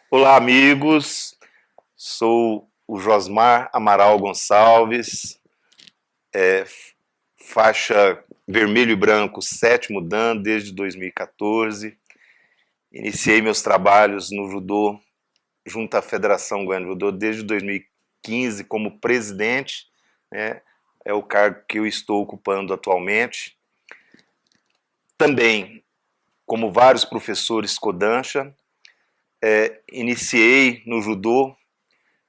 Olá, amigos. Sou o Josmar Amaral Gonçalves, faixa vermelho e branco, sétimo dan desde 2014. Iniciei meus trabalhos no judô junto à Federação Goiana de Judô desde 2015 como presidente, né? É o cargo que eu estou ocupando atualmente. Também, como vários professores Kodansha, iniciei no judô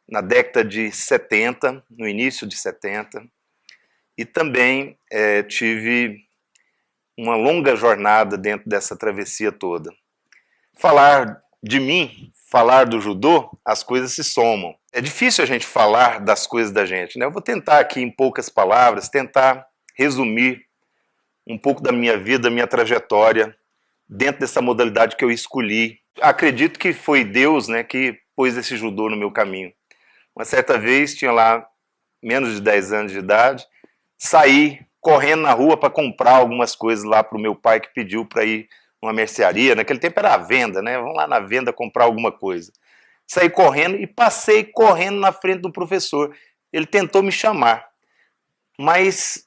na década de 70, no início de 70, e também tive uma longa jornada dentro dessa travessia toda. Falar de mim, falar do judô, as coisas se somam. É difícil a gente falar das coisas da gente, né? Eu vou tentar aqui, em poucas palavras, tentar resumir um pouco da minha vida, da minha trajetória, dentro dessa modalidade que eu escolhi. Acredito que foi Deus, né, que pôs esse judô no meu caminho. Uma certa vez, tinha lá menos de 10 anos de idade, saí correndo na rua para comprar algumas coisas lá para o meu pai, que pediu para ir numa mercearia. Naquele tempo era a venda, né? Vamos lá na venda comprar alguma coisa. Saí correndo e passei correndo na frente do professor. Ele tentou me chamar, mas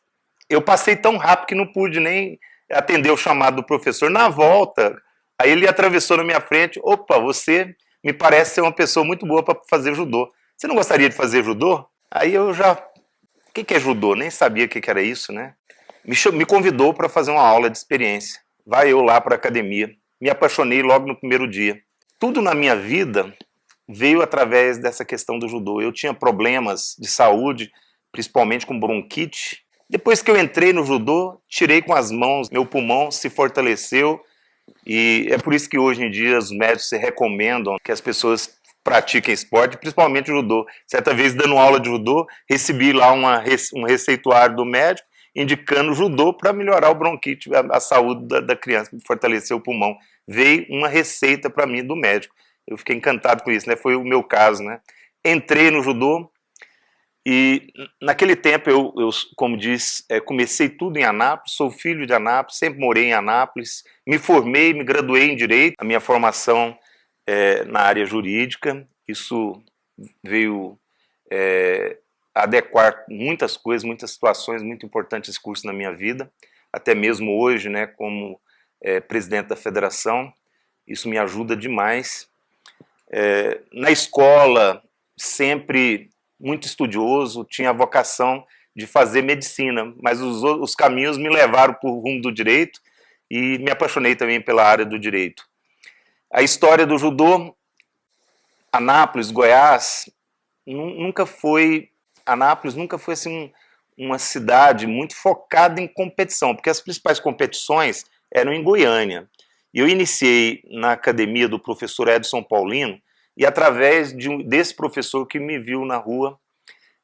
eu passei tão rápido que não pude nem atender o chamado do professor. Na volta, aí ele atravessou na minha frente. Opa, você me parece ser uma pessoa muito boa para fazer judô. Você não gostaria de fazer judô? Aí eu já... O que é judô? Nem sabia o que era isso, né? Me convidou para fazer uma aula de experiência. Vai eu lá para a academia. Me apaixonei logo no primeiro dia. Tudo na minha vida veio através dessa questão do judô. Eu tinha problemas de saúde, principalmente com bronquite. Depois que eu entrei no judô, tirei com as mãos, meu pulmão se fortaleceu, e é por isso que hoje em dia os médicos se recomendam que as pessoas pratiquem esporte, principalmente o judô. Certa vez, dando aula de judô, recebi lá um receituário do médico indicando judô para melhorar o bronquite, a saúde da criança, fortalecer o pulmão. Veio uma receita para mim do médico. Eu fiquei encantado com isso, né? Foi o meu caso, né? Entrei no judô e naquele tempo como diz, comecei tudo em Anápolis, sou filho de Anápolis, sempre morei em Anápolis, me formei, me graduei em Direito, a minha formação na área jurídica, isso veio adequar muitas coisas, muitas situações muito importantes esse curso na minha vida, até mesmo hoje, né, como presidente da federação, isso me ajuda demais. Na escola, sempre muito estudioso, tinha a vocação de fazer medicina, mas os caminhos me levaram para o rumo do direito e me apaixonei também pela área do direito. A história do judô, Anápolis, Goiás, nunca foi... Anápolis nunca foi assim, uma cidade muito focada em competição, porque as principais competições eram em Goiânia. E eu iniciei na academia do professor Edson Paulino, e através desse professor que me viu na rua,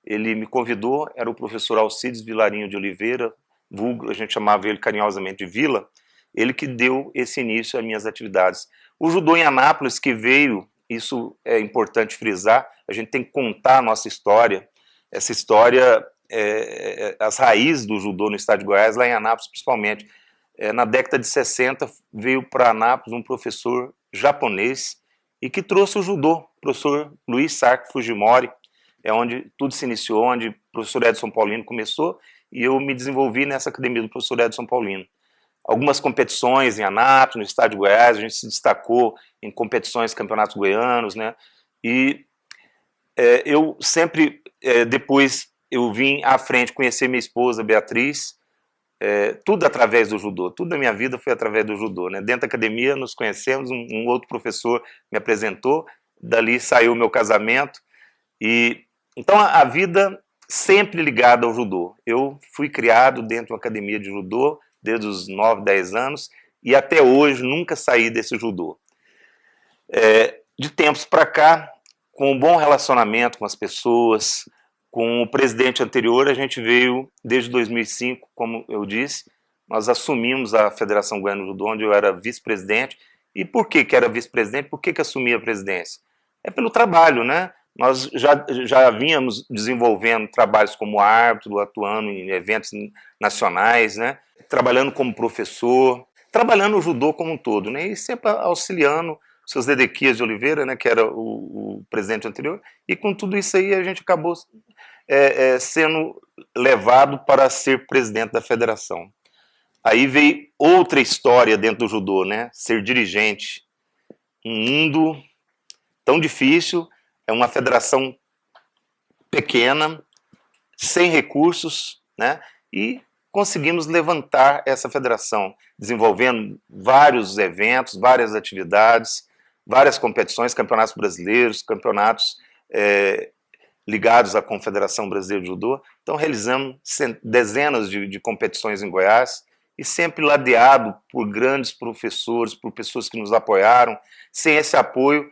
ele me convidou, era o professor Alcides Vilarinho de Oliveira, vulgo, a gente chamava ele carinhosamente de Vila, ele que deu esse início às minhas atividades. O judô em Anápolis que veio, isso é importante frisar, a gente tem que contar a nossa história, essa história, as raízes do judô no estado de Goiás, lá em Anápolis principalmente. Na década de 60 veio para Anápolis um professor japonês e que trouxe o judô, o professor Luiz Sark Fujimori, é onde tudo se iniciou, onde o professor Edson Paulino começou, e eu me desenvolvi nessa academia do professor Edson Paulino. Algumas competições em Anápolis, no estado de Goiás, a gente se destacou em competições, campeonatos goianos, né? E eu sempre, depois eu vim à frente conhecer minha esposa Beatriz, tudo através do judô, tudo da minha vida foi através do judô, né? Dentro da academia nos conhecemos, um outro professor me apresentou, dali saiu o meu casamento, e então a vida sempre ligada ao judô. Eu fui criado dentro de uma academia de judô desde os 9, 10 anos e até hoje nunca saí desse judô. De tempos para cá, com um bom relacionamento com as pessoas, com o presidente anterior, a gente veio desde 2005, como eu disse, nós assumimos a Federação Goiana de Judô, onde eu era vice-presidente. E por que era vice-presidente? Por que assumi a presidência? É pelo trabalho, né? Nós já vínhamos desenvolvendo trabalhos como árbitro, atuando em eventos nacionais, né? Trabalhando como professor, trabalhando o judô como um todo, né? E sempre auxiliando seu Zedequias de Oliveira, né, que era o presidente anterior, e com tudo isso aí a gente acabou sendo levado para ser presidente da federação. Aí veio outra história dentro do judô, né, ser dirigente. Um mundo tão difícil, é uma federação pequena, sem recursos, né, e conseguimos levantar essa federação, desenvolvendo vários eventos, várias atividades, várias competições, campeonatos brasileiros, campeonatos ligados à Confederação Brasileira de Judô. Então realizamos dezenas de competições em Goiás e sempre ladeado por grandes professores, por pessoas que nos apoiaram. Sem esse apoio,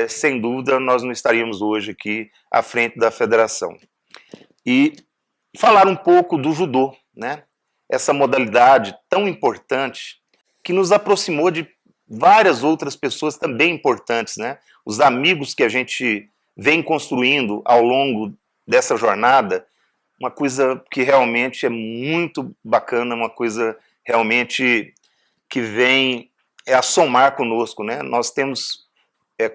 sem dúvida, nós não estaríamos hoje aqui à frente da federação. E falar um pouco do judô, né? Essa modalidade tão importante que nos aproximou de várias outras pessoas também importantes, né? Os amigos que a gente vem construindo ao longo dessa jornada, uma coisa que realmente é muito bacana, uma coisa realmente que vem a somar conosco, né? Nós temos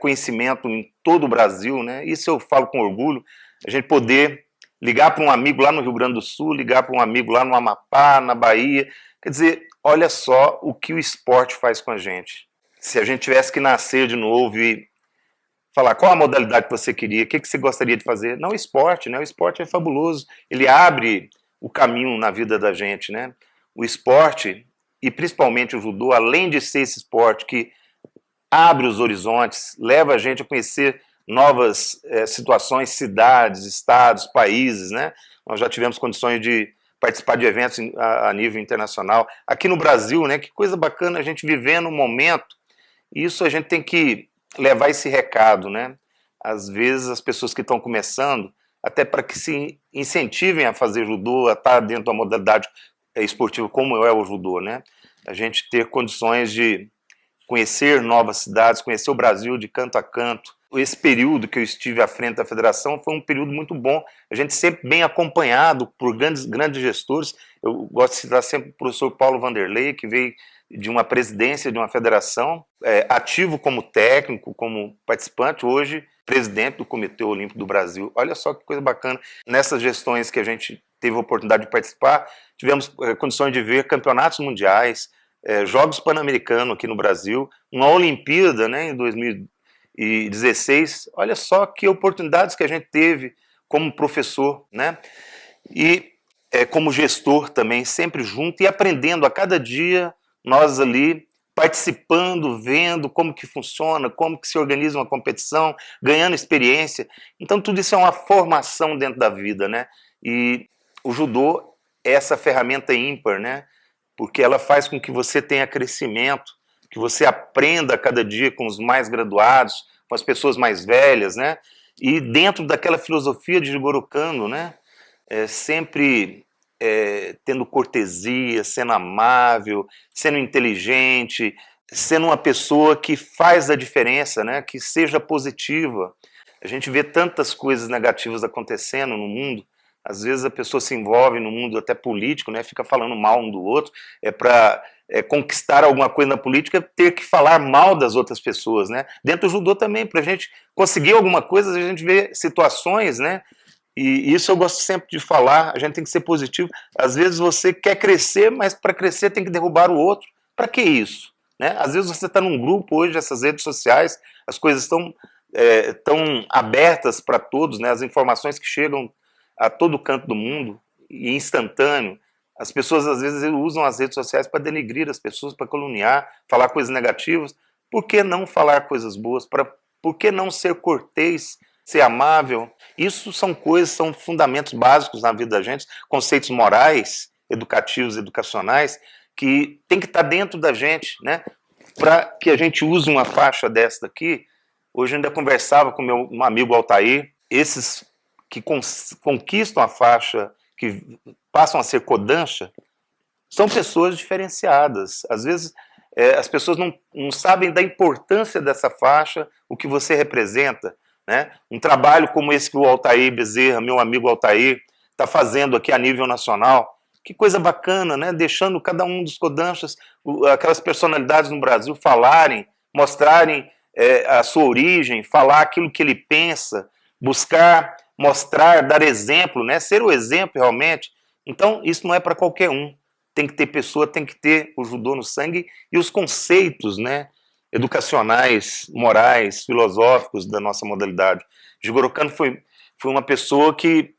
conhecimento em todo o Brasil, né? Isso eu falo com orgulho, a gente poder ligar para um amigo lá no Rio Grande do Sul, ligar para um amigo lá no Amapá, na Bahia. Quer dizer, olha só o que o esporte faz com a gente. Se a gente tivesse que nascer de novo e falar qual a modalidade que você queria, o que você gostaria de fazer? Não, o esporte, né? O esporte é fabuloso. Ele abre o caminho na vida da gente, né? O esporte, e principalmente o judô, além de ser esse esporte que abre os horizontes, leva a gente a conhecer novas situações, cidades, estados, países, né? Nós já tivemos condições de participar de eventos a nível internacional. Aqui no Brasil, né? Que coisa bacana a gente viver no momento. Isso a gente tem que levar esse recado, né? Às vezes as pessoas que estão começando, até para que se incentivem a fazer judô, a estar dentro da modalidade esportiva como é o judô, né? A gente ter condições de conhecer novas cidades, conhecer o Brasil de canto a canto. Esse período que eu estive à frente da federação foi um período muito bom. A gente sempre bem acompanhado por grandes gestores. Eu gosto de citar sempre o professor Paulo Vanderlei, que veio de uma presidência de uma federação, ativo como técnico, como participante, hoje presidente do Comitê Olímpico do Brasil. Olha só que coisa bacana. Nessas gestões que a gente teve a oportunidade de participar, tivemos condições de ver campeonatos mundiais, Jogos Pan-Americanos aqui no Brasil, uma Olimpíada, né, em 2016. Olha só que oportunidades que a gente teve como professor, né, e como gestor também, sempre junto e aprendendo a cada dia, nós ali participando, vendo como que funciona, como que se organiza uma competição, ganhando experiência. Então tudo isso é uma formação dentro da vida, né? E o judô é essa ferramenta ímpar, né? Porque ela faz com que você tenha crescimento, que você aprenda a cada dia com os mais graduados, com as pessoas mais velhas, né? E dentro daquela filosofia de Jigoro Kano, né? Sempre tendo cortesia, sendo amável, sendo inteligente, sendo uma pessoa que faz a diferença, né? Que seja positiva. A gente vê tantas coisas negativas acontecendo no mundo. Às vezes a pessoa se envolve no mundo até político, né? Fica falando mal um do outro, para conquistar alguma coisa na política, ter que falar mal das outras pessoas, né? Dentro do judô também, para a gente conseguir alguma coisa, a gente vê situações, né? E isso eu gosto sempre de falar, a gente tem que ser positivo. Às vezes você quer crescer, mas para crescer tem que derrubar o outro. Para que isso? Né? Às vezes você está num grupo hoje, essas redes sociais, as coisas estão tão abertas para todos, né? As informações que chegam a todo canto do mundo, e instantâneo. As pessoas às vezes usam as redes sociais para denegrir as pessoas, para caluniar, falar coisas negativas. Por que não falar coisas boas? Por que não ser cortês, ser amável? Isso são coisas, são fundamentos básicos na vida da gente, conceitos morais, educativos, educacionais, que tem que estar dentro da gente, né? Para que a gente use uma faixa dessa daqui. Hoje eu ainda conversava com meu amigo Altair, esses que conquistam a faixa, que passam a ser kodansha, são pessoas diferenciadas. Às vezes as pessoas não sabem da importância dessa faixa, o que você representa, né? Um trabalho como esse que o Altair Bezerra, meu amigo Altair, está fazendo aqui a nível nacional, que coisa bacana, né? Deixando cada um dos kodanshas, aquelas personalidades no Brasil falarem, mostrarem a sua origem, falar aquilo que ele pensa, buscar mostrar, dar exemplo, né? Ser o exemplo realmente. Então, isso não é para qualquer um. Tem que ter pessoa, tem que ter o judô no sangue e os conceitos, né, educacionais, morais, filosóficos da nossa modalidade. Jigoro Kano foi uma pessoa que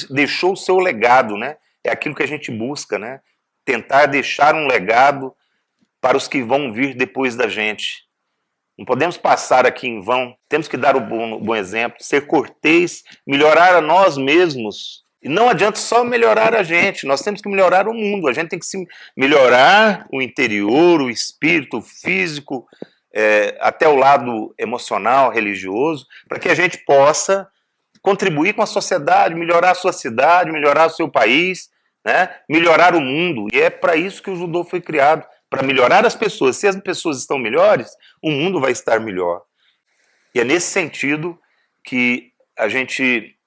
deixou o seu legado, né? É aquilo que a gente busca, né? Tentar deixar um legado para os que vão vir depois da gente. Não podemos passar aqui em vão, temos que dar o bom exemplo, ser cortês, melhorar a nós mesmos. E não adianta só melhorar a gente, nós temos que melhorar o mundo, a gente tem que se melhorar o interior, o espírito, o físico, até o lado emocional, religioso, para que a gente possa contribuir com a sociedade, melhorar a sua cidade, melhorar o seu país, né? Melhorar o mundo. E é para isso que o judô foi criado, para melhorar as pessoas. Se as pessoas estão melhores, o mundo vai estar melhor. E é nesse sentido que a gente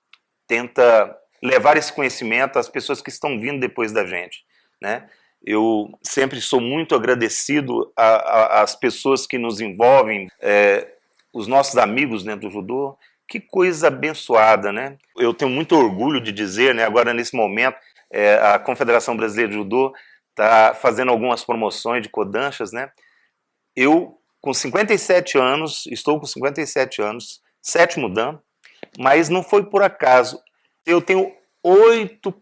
tenta levar esse conhecimento às pessoas que estão vindo depois da gente, né? Eu sempre sou muito agradecido às pessoas que nos envolvem, os nossos amigos dentro do judô. Que coisa abençoada, né? Eu tenho muito orgulho de dizer, né, agora nesse momento, a Confederação Brasileira de Judô está fazendo algumas promoções de kodanshas, né? Eu, com 57 anos, estou com 57 anos, 7º dan, mas não foi por acaso. Eu tenho 8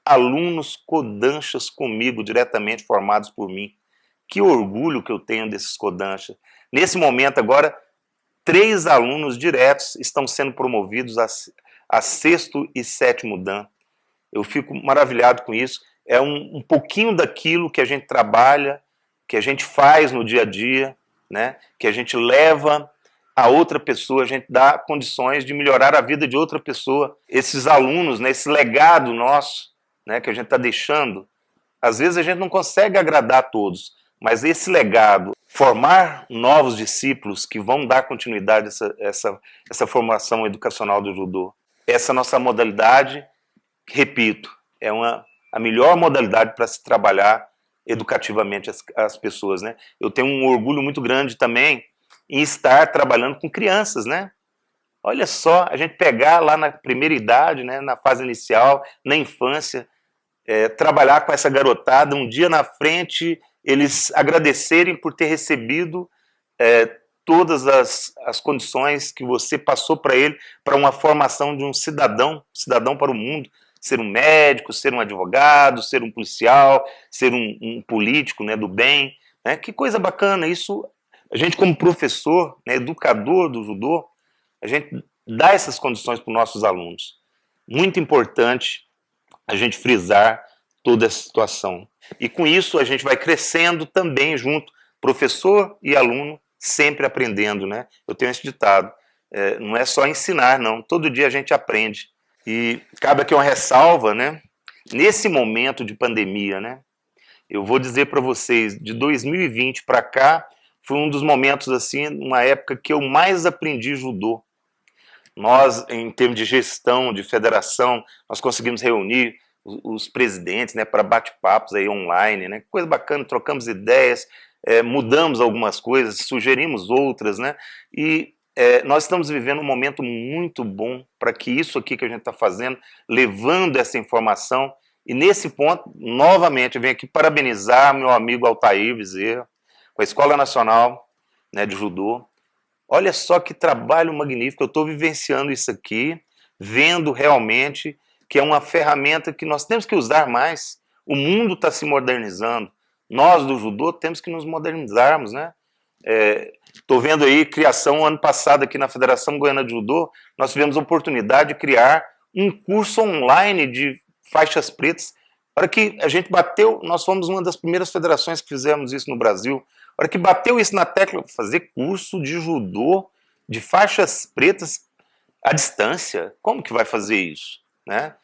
alunos kodanshas comigo, diretamente formados por mim. Que orgulho que eu tenho desses kodanshas. Nesse momento agora, 3 alunos diretos estão sendo promovidos a 6º e 7º dan. Eu fico maravilhado com isso. É um pouquinho daquilo que a gente trabalha, que a gente faz no dia a dia, né? Que a gente leva a outra pessoa, a gente dá condições de melhorar a vida de outra pessoa. Esses alunos, né, esse legado nosso, né, que a gente está deixando, às vezes a gente não consegue agradar a todos, mas esse legado, formar novos discípulos que vão dar continuidade a essa formação educacional do judô. Essa nossa modalidade, repito, é a melhor modalidade para se trabalhar educativamente as pessoas, né? Eu tenho um orgulho muito grande também em estar trabalhando com crianças, né? Olha só, a gente pegar lá na primeira idade, né, na fase inicial, na infância, trabalhar com essa garotada, um dia na frente, eles agradecerem por ter recebido todas as condições que você passou para ele, para uma formação de um cidadão para o mundo, ser um médico, ser um advogado, ser um policial, ser um político, né, do bem, né? Que coisa bacana, isso a gente como professor, né, educador do judô, a gente dá essas condições para os nossos alunos. Muito importante a gente frisar toda essa situação. E com isso a gente vai crescendo também junto, professor e aluno, sempre aprendendo, né? Eu tenho esse ditado, não é só ensinar, não, todo dia a gente aprende. E cabe aqui uma ressalva, né? Nesse momento de pandemia, né? Eu vou dizer para vocês, de 2020 para cá, foi um dos momentos, assim, uma época que eu mais aprendi judô. Nós, em termos de gestão, de federação, nós conseguimos reunir os presidentes, né, para bate-papos aí online, né? Coisa bacana, trocamos ideias, mudamos algumas coisas, sugerimos outras, né? E nós estamos vivendo um momento muito bom para que isso aqui que a gente está fazendo, levando essa informação, e nesse ponto, novamente, eu venho aqui parabenizar meu amigo Altair Bezerra, com a Escola Nacional, né, de Judô. Olha só que trabalho magnífico, eu estou vivenciando isso aqui, vendo realmente que é uma ferramenta que nós temos que usar mais. O mundo está se modernizando, nós do judô temos que nos modernizarmos, né? Estou vendo aí criação, ano passado aqui na Federação Goiana de Judô, nós tivemos a oportunidade de criar um curso online de faixas pretas, para que a gente bateu, nós fomos uma das primeiras federações que fizemos isso no Brasil, a hora que bateu isso na tecla, fazer curso de judô, de faixas pretas à distância, como que vai fazer isso, né?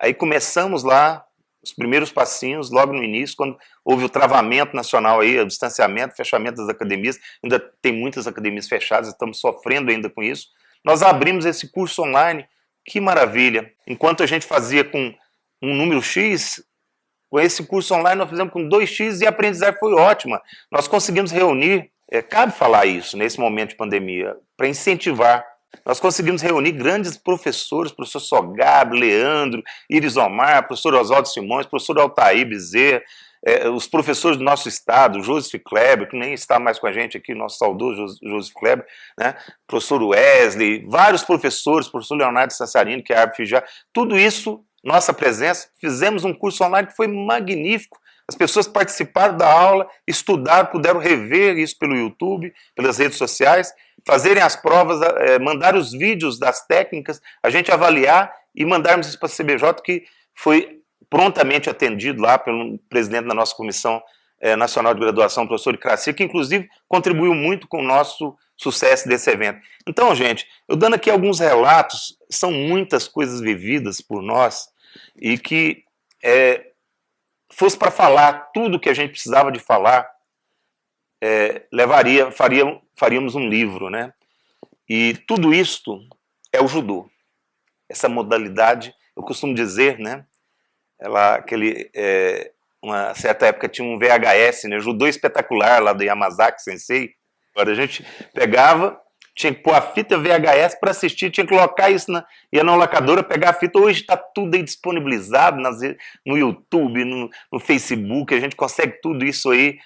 Aí começamos lá, os primeiros passinhos, logo no início, quando houve o travamento nacional aí, o distanciamento, fechamento das academias, ainda tem muitas academias fechadas, estamos sofrendo ainda com isso, nós abrimos esse curso online, que maravilha, enquanto a gente fazia com um número X, com esse curso online nós fizemos com 2x e a aprendizagem foi ótima. Nós conseguimos reunir Cabe falar isso nesse momento de pandemia, para incentivar. Nós conseguimos reunir grandes professores, professor Sogabe, Leandro, Iris Omar, professor Oswaldo Simões, professor Altair Bezerra, os professores do nosso estado, Joseph Kleber, que nem está mais com a gente aqui, nosso saudoso Joseph Kleber, né? Professor Wesley, vários professores, professor Leonardo Sassarino, que é árbitro já, tudo isso, nossa presença, fizemos um curso online que foi magnífico. As pessoas participaram da aula, estudaram, puderam rever isso pelo YouTube, pelas redes sociais, fazerem as provas, mandar os vídeos das técnicas, a gente avaliar e mandarmos isso para a CBJ, que foi prontamente atendido lá pelo presidente da nossa Comissão Nacional de Graduação, professor Icraci, que inclusive contribuiu muito com o nosso sucesso desse evento. Então, gente, eu dando aqui alguns relatos, são muitas coisas vividas por nós e que fosse para falar tudo que a gente precisava de falar, faríamos um livro, né? E tudo isto é o judô. Essa modalidade, eu costumo dizer, né? Uma certa época tinha um VHS, né? Judô espetacular lá do Yamazaki Sensei. Agora a gente pegava, tinha que pôr a fita VHS para assistir, tinha que colocar isso, ia na locadora pegar a fita. Hoje está tudo aí disponibilizado no YouTube, no Facebook, a gente consegue tudo isso aí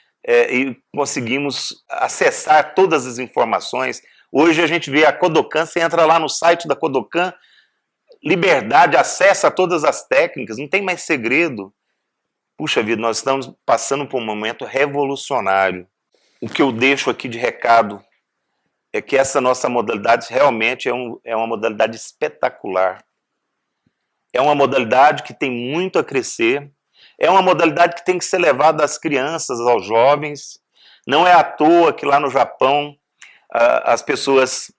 e conseguimos acessar todas as informações. Hoje a gente vê a Kodokan, você entra lá no site da Kodokan, liberdade, acesso a todas as técnicas, não tem mais segredo. Puxa vida, nós estamos passando por um momento revolucionário. O que eu deixo aqui de recado é que essa nossa modalidade realmente é uma modalidade espetacular. É uma modalidade que tem muito a crescer, é uma modalidade que tem que ser levada às crianças, aos jovens. Não é à toa que lá no Japão as pessoas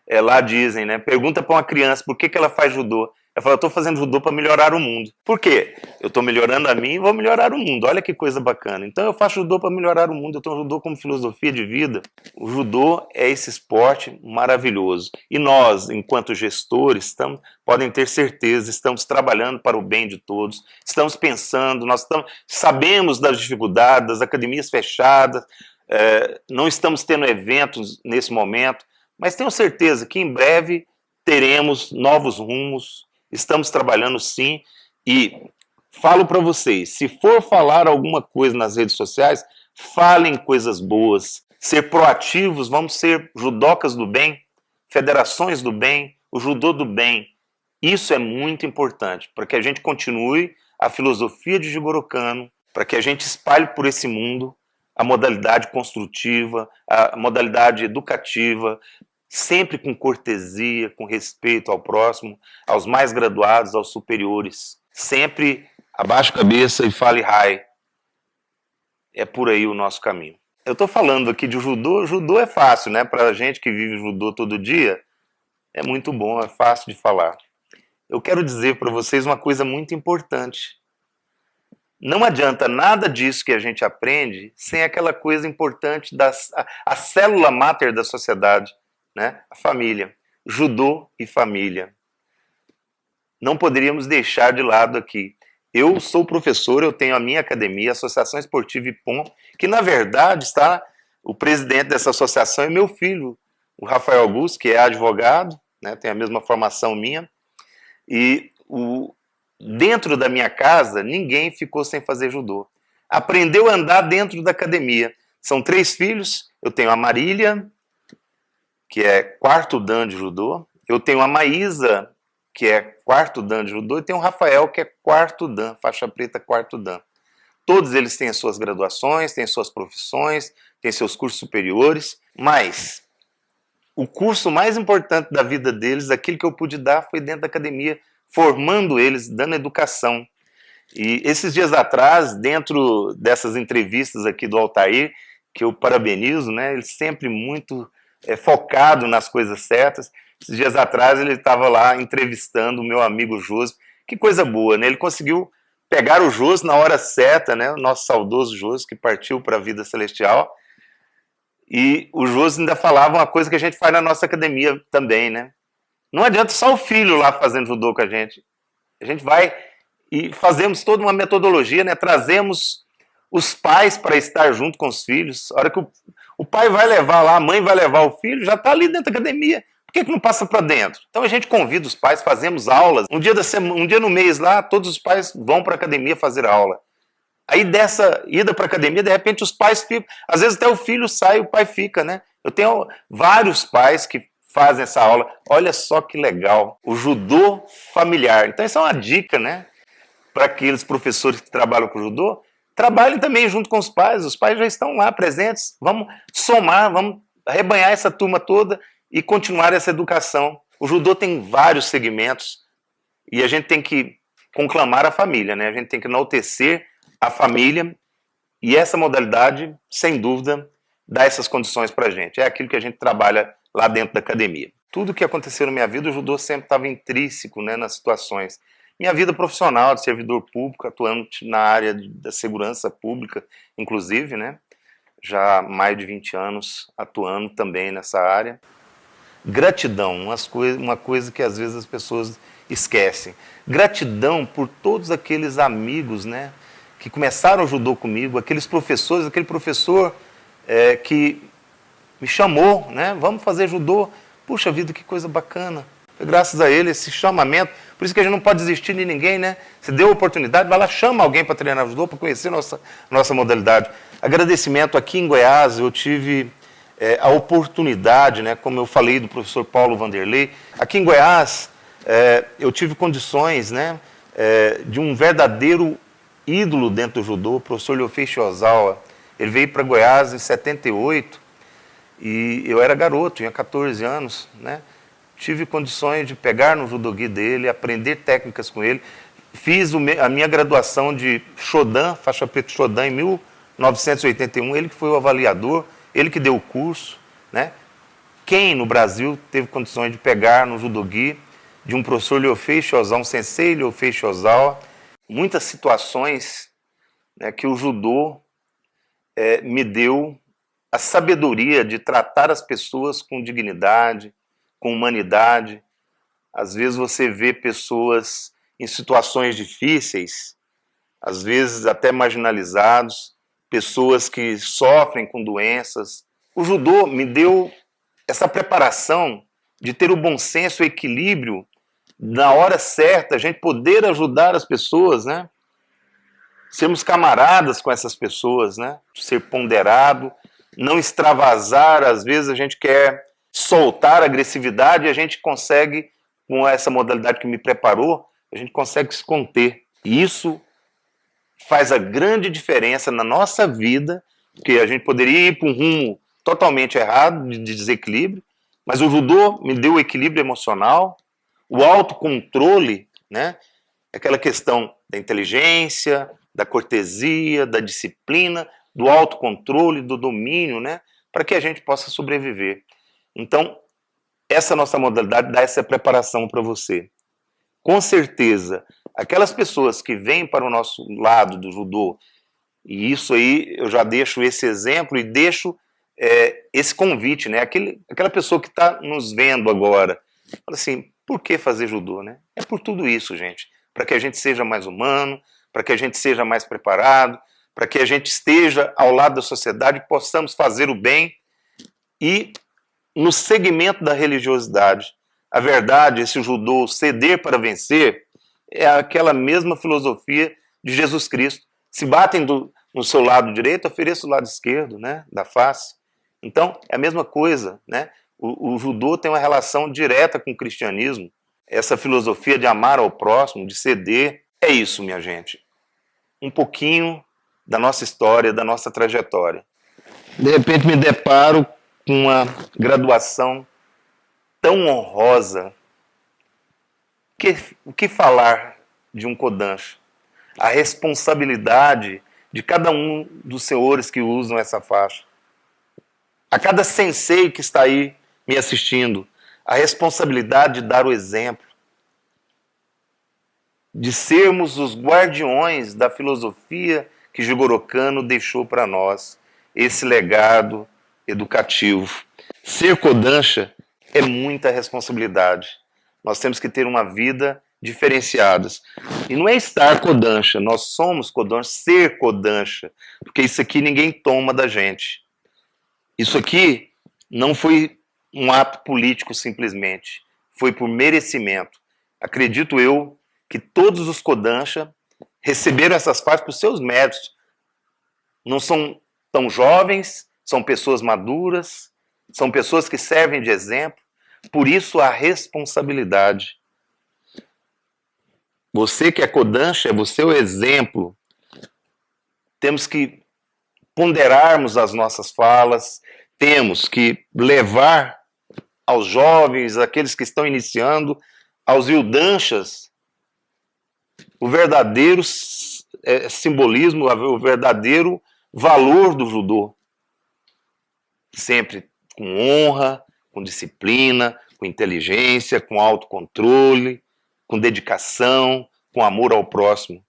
lá dizem, né? Pergunta para uma criança por que ela faz judô. Ela fala, eu estou fazendo judô para melhorar o mundo. Por quê? Eu estou melhorando a mim e vou melhorar o mundo. Olha que coisa bacana. Então eu faço judô para melhorar o mundo. Eu tenho judô como filosofia de vida. O judô é esse esporte maravilhoso. E nós, enquanto gestores, podem ter certeza, estamos trabalhando para o bem de todos. Estamos pensando, sabemos das dificuldades, das academias fechadas, não estamos tendo eventos nesse momento, mas tenho certeza que em breve teremos novos rumos. Estamos trabalhando sim, e falo para vocês, se for falar alguma coisa nas redes sociais, falem coisas boas, ser proativos, vamos ser judocas do bem, federações do bem, o judô do bem. Isso é muito importante, para que a gente continue a filosofia de Jigoro Kano, para que a gente espalhe por esse mundo a modalidade construtiva, a modalidade educativa, sempre com cortesia, com respeito ao próximo, aos mais graduados, aos superiores. Sempre abaixe a cabeça e fale hi. É por aí o nosso caminho. Eu estou falando aqui de judô. Judô é fácil, né? Para a gente que vive judô todo dia, é muito bom, é fácil de falar. Eu quero dizer para vocês uma coisa muito importante. Não adianta nada disso que a gente aprende sem aquela coisa importante, a célula máter da sociedade, né? A família, judô e família. Não poderíamos deixar de lado aqui. Eu sou professor, eu tenho a minha academia, a Associação Esportiva Ipom, que na verdade o presidente dessa associação é meu filho, o Rafael Augusto, que é advogado, né? Tem a mesma formação minha, e dentro da minha casa ninguém ficou sem fazer judô. Aprendeu a andar dentro da academia. São 3 filhos, eu tenho a Marília, que é 4º dan de judô, eu tenho a Maísa, que é 4º dan de judô, e tenho o Rafael, que é 4º dan, faixa preta 4º dan. Todos eles têm as suas graduações, têm suas profissões, têm seus cursos superiores, mas o curso mais importante da vida deles, aquilo que eu pude dar, foi dentro da academia, formando eles, dando educação. E esses dias atrás, dentro dessas entrevistas aqui do Altair, que eu parabenizo, né, ele sempre muito focado nas coisas certas. Esses dias atrás ele estava lá entrevistando o meu amigo Josi. Que coisa boa, né? Ele conseguiu pegar o Josi na hora certa, né? O nosso saudoso Josi, que partiu para a vida celestial. E o Josi ainda falava uma coisa que a gente faz na nossa academia também, né? Não adianta só o filho lá fazendo judô com a gente. A gente vai e fazemos toda uma metodologia, né? Trazemos os pais para estar junto com os filhos. A hora que o pai vai levar lá, a mãe vai levar o filho, já está ali dentro da academia. Por que não passa para dentro? Então a gente convida os pais, fazemos aulas. Um dia no mês lá, todos os pais vão para a academia fazer aula. Aí dessa ida para a academia, de repente os pais ficam. Às vezes até o filho sai, o pai fica, né? Eu tenho vários pais que fazem essa aula. Olha só que legal. O judô familiar. Então essa é uma dica, né? Para aqueles professores que trabalham com judô. Trabalhem também junto com os pais já estão lá presentes. Vamos somar, vamos arrebanhar essa turma toda e continuar essa educação. O judô tem vários segmentos e a gente tem que conclamar a família, né? A gente tem que enaltecer a família e essa modalidade, sem dúvida, dá essas condições para a gente. É aquilo que a gente trabalha lá dentro da academia. Tudo que aconteceu na minha vida, o judô sempre estava intrínseco, né, nas situações. Minha vida profissional de servidor público, atuando na área da segurança pública, inclusive, né? Já há mais de 20 anos atuando também nessa área. Gratidão, uma coisa que às vezes as pessoas esquecem. Gratidão por todos aqueles amigos, né, que começaram o judô comigo, aqueles professores, aquele professor que me chamou, né, vamos fazer judô. Puxa vida, que coisa bacana. Graças a ele, esse chamamento. Por isso que a gente não pode desistir de ninguém, né? Se deu a oportunidade, vai lá, chama alguém para treinar judô, para conhecer nossa modalidade. Agradecimento aqui em Goiás, eu tive a oportunidade, né, como eu falei do professor Paulo Vanderlei, aqui em Goiás eu tive condições, né, de um verdadeiro ídolo dentro do judô, o professor Leofei Shiozawa. Ele veio para Goiás em 78 e eu era garoto, tinha 14 anos, né? Tive condições de pegar no judogi dele, aprender técnicas com ele. Fiz a minha graduação de Shodan, faixa preta Shodan, em 1981. Ele que foi o avaliador, ele que deu o curso, né? Quem no Brasil teve condições de pegar no judogi de um professor Leofei Shiozawa, um sensei Leofei Shiozawa? Muitas situações, né, que o judô me deu a sabedoria de tratar as pessoas com dignidade, com humanidade. Às vezes você vê pessoas em situações difíceis, às vezes até marginalizados, pessoas que sofrem com doenças. O judô me deu essa preparação de ter o bom senso, o equilíbrio, na hora certa, a gente poder ajudar as pessoas, né? Sermos camaradas com essas pessoas, né? Ser ponderado, não extravasar. Às vezes a gente quer soltar a agressividade e a gente consegue, com essa modalidade que me preparou, a gente consegue se conter. E isso faz a grande diferença na nossa vida, porque a gente poderia ir para um rumo totalmente errado, de desequilíbrio, mas o judô me deu o equilíbrio emocional, o autocontrole, né? Aquela questão da inteligência, da cortesia, da disciplina, do autocontrole, do domínio, né? Para que a gente possa sobreviver. Então, essa nossa modalidade dá essa preparação para você. Com certeza, aquelas pessoas que vêm para o nosso lado do judô, e isso aí eu já deixo esse exemplo e deixo esse convite, né? Aquela pessoa que está nos vendo agora, fala assim, por que fazer judô, né? É por tudo isso, gente. Para que a gente seja mais humano, para que a gente seja mais preparado, para que a gente esteja ao lado da sociedade e possamos fazer o bem. E no segmento da religiosidade, a verdade, esse judô, ceder para vencer, é aquela mesma filosofia de Jesus Cristo. Se batem no seu lado direito, ofereça o lado esquerdo, né, da face. Então, é a mesma coisa, né? O judô tem uma relação direta com o cristianismo. Essa filosofia de amar ao próximo, de ceder. É isso, minha gente. Um pouquinho da nossa história, da nossa trajetória. De repente me deparo com uma graduação tão honrosa. O que falar de um Kodansha? A responsabilidade de cada um dos senhores que usam essa faixa. A cada sensei que está aí me assistindo, a responsabilidade de dar o exemplo, de sermos os guardiões da filosofia que Jigoro Kano deixou para nós, esse legado educativo. Ser Kodansha é muita responsabilidade. Nós temos que ter uma vida diferenciadas. E não é estar Kodansha, nós somos Kodansha, ser Kodansha, porque isso aqui ninguém toma da gente. Isso aqui não foi um ato político simplesmente, foi por merecimento. Acredito eu que todos os Kodansha receberam essas faixas por seus méritos. Não são tão jovens, são pessoas maduras, são pessoas que servem de exemplo, por isso a responsabilidade. Você que é Kodansha, é você o exemplo. Temos que ponderarmos as nossas falas, temos que levar aos jovens, aqueles que estão iniciando, aos Yudanshas, o verdadeiro simbolismo, o verdadeiro valor do judô. Sempre com honra, com disciplina, com inteligência, com autocontrole, com dedicação, com amor ao próximo.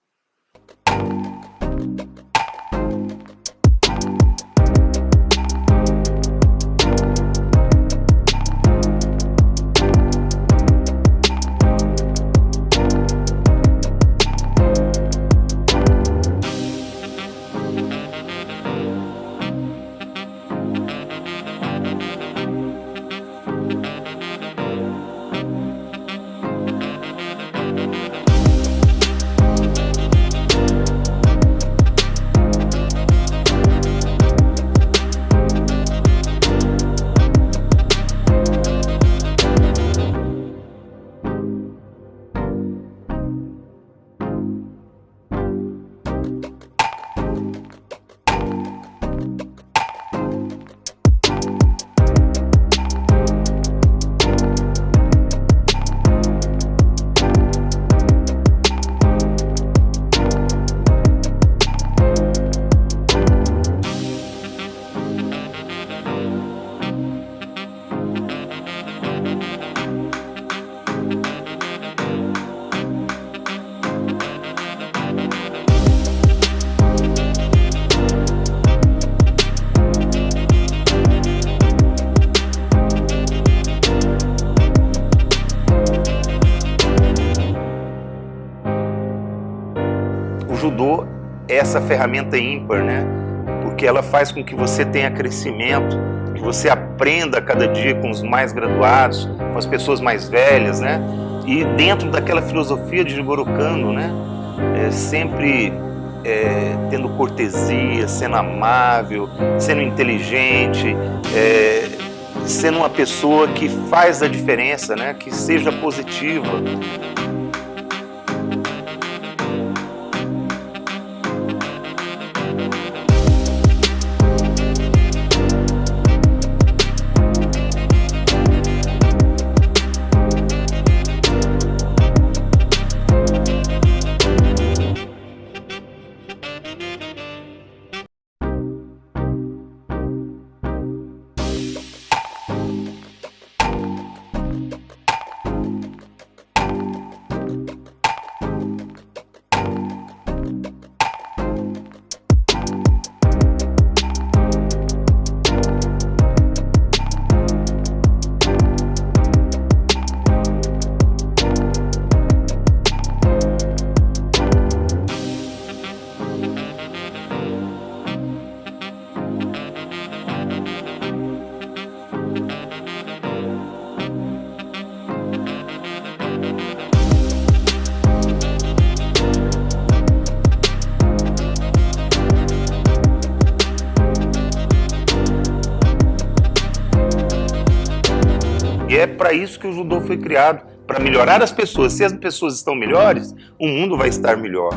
O judô é essa ferramenta ímpar, né? Porque ela faz com que você tenha crescimento, que você aprenda a cada dia com os mais graduados, com as pessoas mais velhas, né? E dentro daquela filosofia de Jigoro Kano, né? Sempre tendo cortesia, sendo amável, sendo inteligente, sendo uma pessoa que faz a diferença, né? Que seja positiva. E é para isso que o judô foi criado, para melhorar as pessoas. Se as pessoas estão melhores, o mundo vai estar melhor.